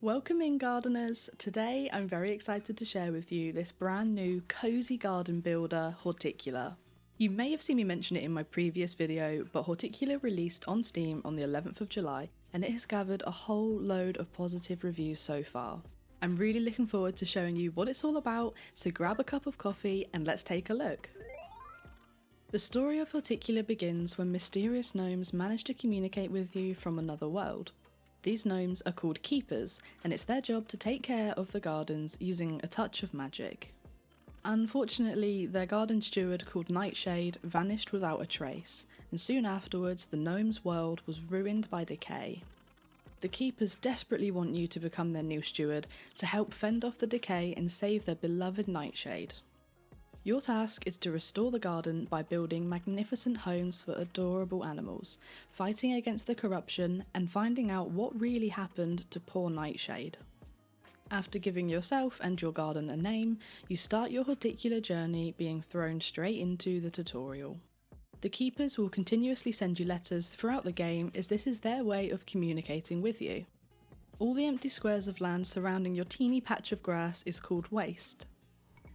Welcome in, gardeners! Today I'm very excited to share with you this brand new cozy garden builder, Horticular. You may have seen me mention it in my previous video, but Horticular released on Steam on the 11th of July and it has gathered a whole load of positive reviews so far. I'm really looking forward to showing you what it's all about, so grab a cup of coffee and let's take a look. The story of Horticular begins when mysterious gnomes manage to communicate with you from another world. These gnomes are called keepers, and it's their job to take care of the gardens using a touch of magic. Unfortunately, their garden steward called Nightshade vanished without a trace, and soon afterwards the gnomes' world was ruined by decay. The keepers desperately want you to become their new steward to help fend off the decay and save their beloved Nightshade. Your task is to restore the garden by building magnificent homes for adorable animals, fighting against the corruption, and finding out what really happened to poor Nightshade. After giving yourself and your garden a name, you start your Horticular journey being thrown straight into the tutorial. The keepers will continuously send you letters throughout the game as this is their way of communicating with you. All the empty squares of land surrounding your teeny patch of grass is called waste.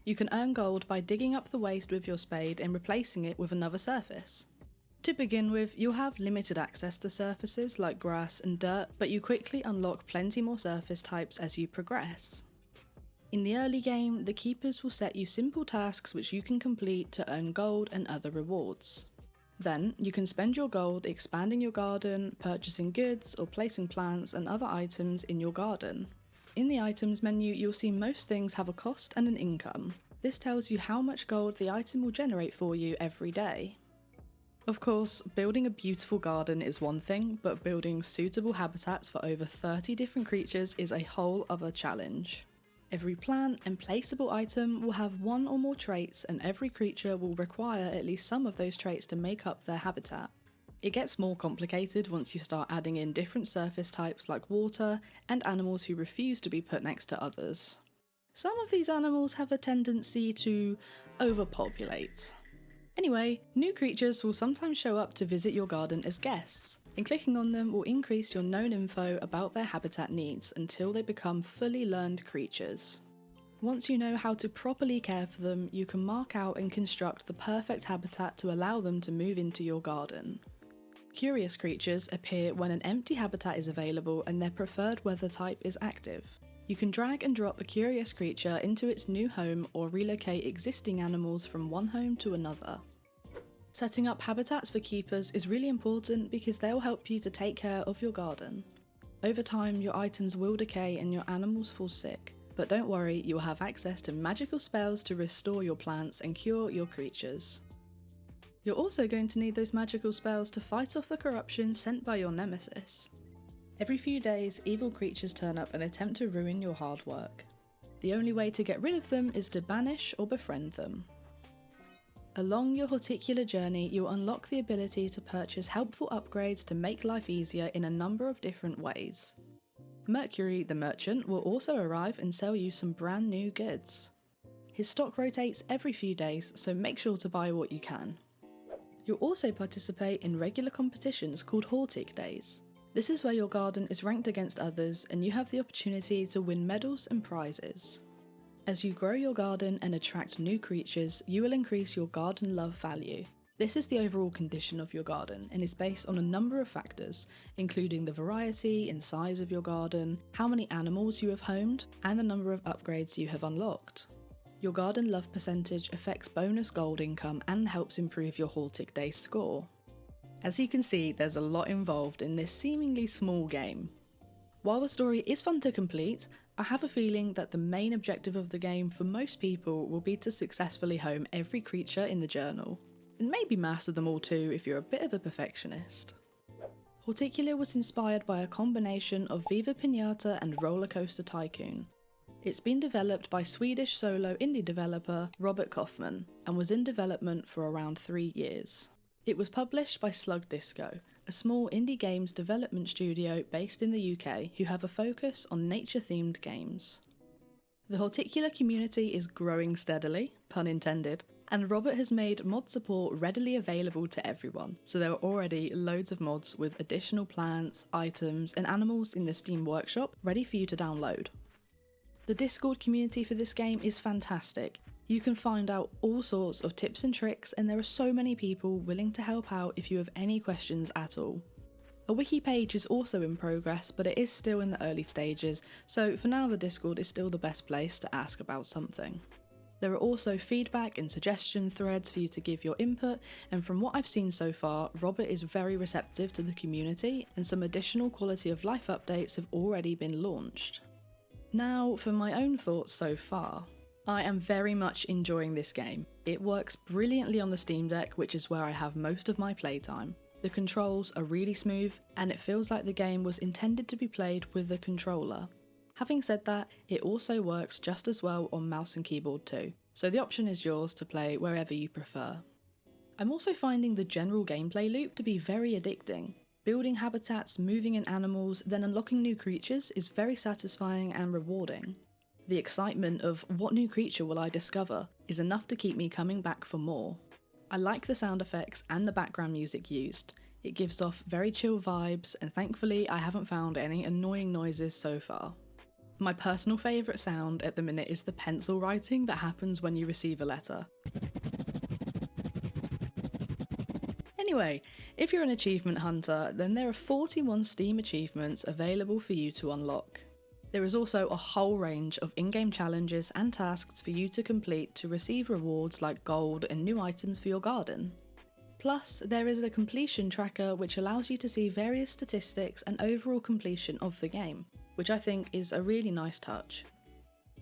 You can earn gold by digging up the waste with your spade and replacing it with another surface. To begin with, you'll have limited access to surfaces like grass and dirt, but you quickly unlock plenty more surface types as you progress. In the early game, the keepers will set you simple tasks which you can complete to earn gold and other rewards. Then, you can spend your gold expanding your garden, purchasing goods, or placing plants and other items in your garden. In the items menu, you'll see most things have a cost and an income. This tells you how much gold the item will generate for you every day. Of course, building a beautiful garden is one thing, but building suitable habitats for over 30 different creatures is a whole other challenge. Every plant and placeable item will have one or more traits, and every creature will require at least some of those traits to make up their habitat. It gets more complicated once you start adding in different surface types like water and animals who refuse to be put next to others. Some of these animals have a tendency to overpopulate. Anyway, new creatures will sometimes show up to visit your garden as guests, and clicking on them will increase your known info about their habitat needs until they become fully learned creatures. Once you know how to properly care for them, you can mark out and construct the perfect habitat to allow them to move into your garden. Curious creatures appear when an empty habitat is available and their preferred weather type is active. You can drag and drop a curious creature into its new home or relocate existing animals from one home to another. Setting up habitats for keepers is really important because they'll help you to take care of your garden. Over time, your items will decay and your animals fall sick, but don't worry, you'll have access to magical spells to restore your plants and cure your creatures. You're also going to need those magical spells to fight off the corruption sent by your nemesis. Every few days, evil creatures turn up and attempt to ruin your hard work. The only way to get rid of them is to banish or befriend them. Along your Horticular journey, you'll unlock the ability to purchase helpful upgrades to make life easier in a number of different ways. Mercury, the merchant, will also arrive and sell you some brand new goods. His stock rotates every few days, so make sure to buy what you can. You'll also participate in regular competitions called Hortic Days. This is where your garden is ranked against others and you have the opportunity to win medals and prizes. As you grow your garden and attract new creatures, you will increase your garden love value. This is the overall condition of your garden and is based on a number of factors, including the variety and size of your garden, how many animals you have homed, and the number of upgrades you have unlocked. Your garden love percentage affects bonus gold income and helps improve your Hortic Day score. As you can see, there's a lot involved in this seemingly small game. While the story is fun to complete, I have a feeling that the main objective of the game for most people will be to successfully home every creature in the journal, and maybe master them all too if you're a bit of a perfectionist. Horticular was inspired by a combination of Viva Pinata and Roller Coaster Tycoon. It's been developed by Swedish solo indie developer Robert Kaufman and was in development for around 3 years. It was published by Slug Disco, a small indie games development studio based in the UK who have a focus on nature-themed games. The Horticular community is growing steadily, pun intended, And Robert has made mod support readily available to everyone, so there are already loads of mods with additional plants, items, and animals in the Steam Workshop ready for you to download. The Discord community for this game is fantastic. You can find out all sorts of tips and tricks, and there are so many people willing to help out if you have any questions at all. A wiki page is also in progress, but it is still in the early stages, so for now the Discord is still the best place to ask about something. There are also feedback and suggestion threads for you to give your input, and from what I've seen so far, Robert is very receptive to the community, and some additional quality of life updates have already been launched. Now for my own thoughts so far. I am very much enjoying this game. It works brilliantly on the Steam Deck, which is where I have most of my playtime. The controls are really smooth, and it feels like the game was intended to be played with the controller. Having said that, it also works just as well on mouse and keyboard too, so the option is yours to play wherever you prefer. I'm also finding the general gameplay loop to be very addicting. Building habitats, moving in animals, then unlocking new creatures is very satisfying and rewarding. The excitement of what new creature will I discover is enough to keep me coming back for more. I like the sound effects and the background music used. It gives off very chill vibes, and thankfully I haven't found any annoying noises so far. My personal favourite sound at the minute is the pencil writing that happens when you receive a letter. Anyway, if you're an achievement hunter, then there are 41 Steam achievements available for you to unlock. There is also a whole range of in-game challenges and tasks for you to complete to receive rewards like gold and new items for your garden. Plus, there is a completion tracker which allows you to see various statistics and overall completion of the game, which I think is a really nice touch.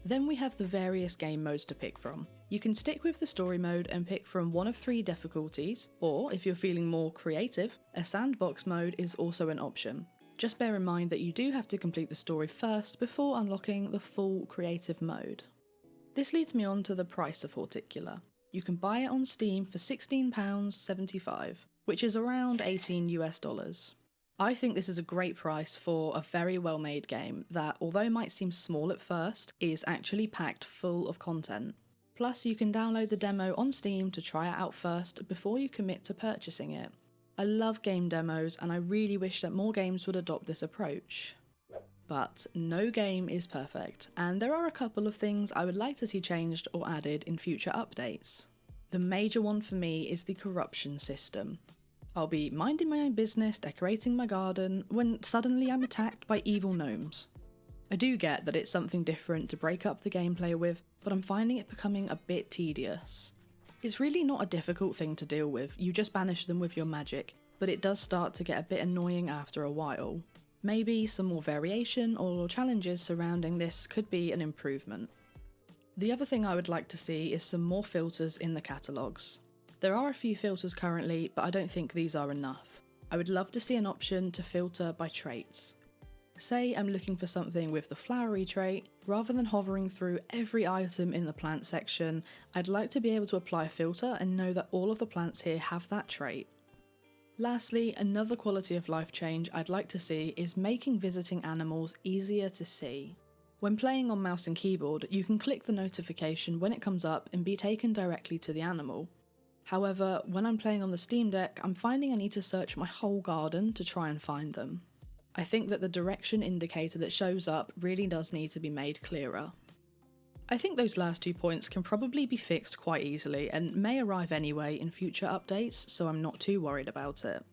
Then we have the various game modes to pick from. You can stick with the story mode and pick from one of 3 difficulties, or if you're feeling more creative, a sandbox mode is also an option. Just bear in mind that you do have to complete the story first before unlocking the full creative mode. This leads me on to the price of Horticular. You can buy it on Steam for £16.75, which is around $18 US. I think this is a great price for a very well made game that, although might seem small at first, is actually packed full of content. Plus you can download the demo on Steam to try it out first before you commit to purchasing it. I love game demos, and I really wish that more games would adopt this approach. But no game is perfect, and there are a couple of things I would like to see changed or added in future updates. The major one for me is the corruption system. I'll be minding my own business, decorating my garden, when suddenly I'm attacked by evil gnomes. I do get that it's something different to break up the gameplay with, but I'm finding it becoming a bit tedious. It's really not a difficult thing to deal with, you just banish them with your magic, but it does start to get a bit annoying after a while. Maybe some more variation or challenges surrounding this could be an improvement. The other thing I would like to see is some more filters in the catalogues. There are a few filters currently, but I don't think these are enough. I would love to see an option to filter by traits. Say I'm looking for something with the flowery trait, rather than hovering through every item in the plant section, I'd like to be able to apply a filter and know that all of the plants here have that trait. Lastly, another quality of life change I'd like to see is making visiting animals easier to see. When playing on mouse and keyboard, you can click the notification when it comes up and be taken directly to the animal. However, when I'm playing on the Steam Deck, I'm finding I need to search my whole garden to try and find them. I think that the direction indicator that shows up really does need to be made clearer. I think those last 2 points can probably be fixed quite easily and may arrive anyway in future updates, so I'm not too worried about it.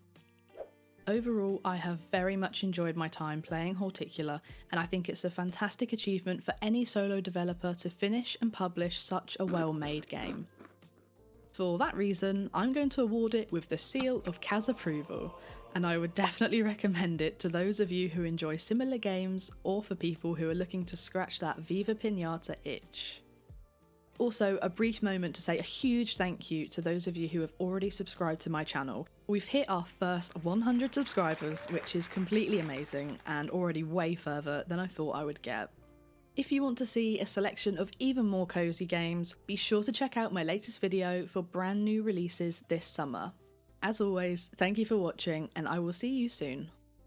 Overall, I have very much enjoyed my time playing Horticular, and I think it's a fantastic achievement for any solo developer to finish and publish such a well-made game. For that reason, I'm going to award it with the seal of Kaz approval, and I would definitely recommend it to those of you who enjoy similar games or for people who are looking to scratch that Viva Pinata itch. Also, a brief moment to say a huge thank you to those of you who have already subscribed to my channel. We've hit our first 100 subscribers, which is completely amazing and already way further than I thought I would get. If you want to see a selection of even more cozy games, be sure to check out my latest video for brand new releases this summer. As always, thank you for watching, and I will see you soon.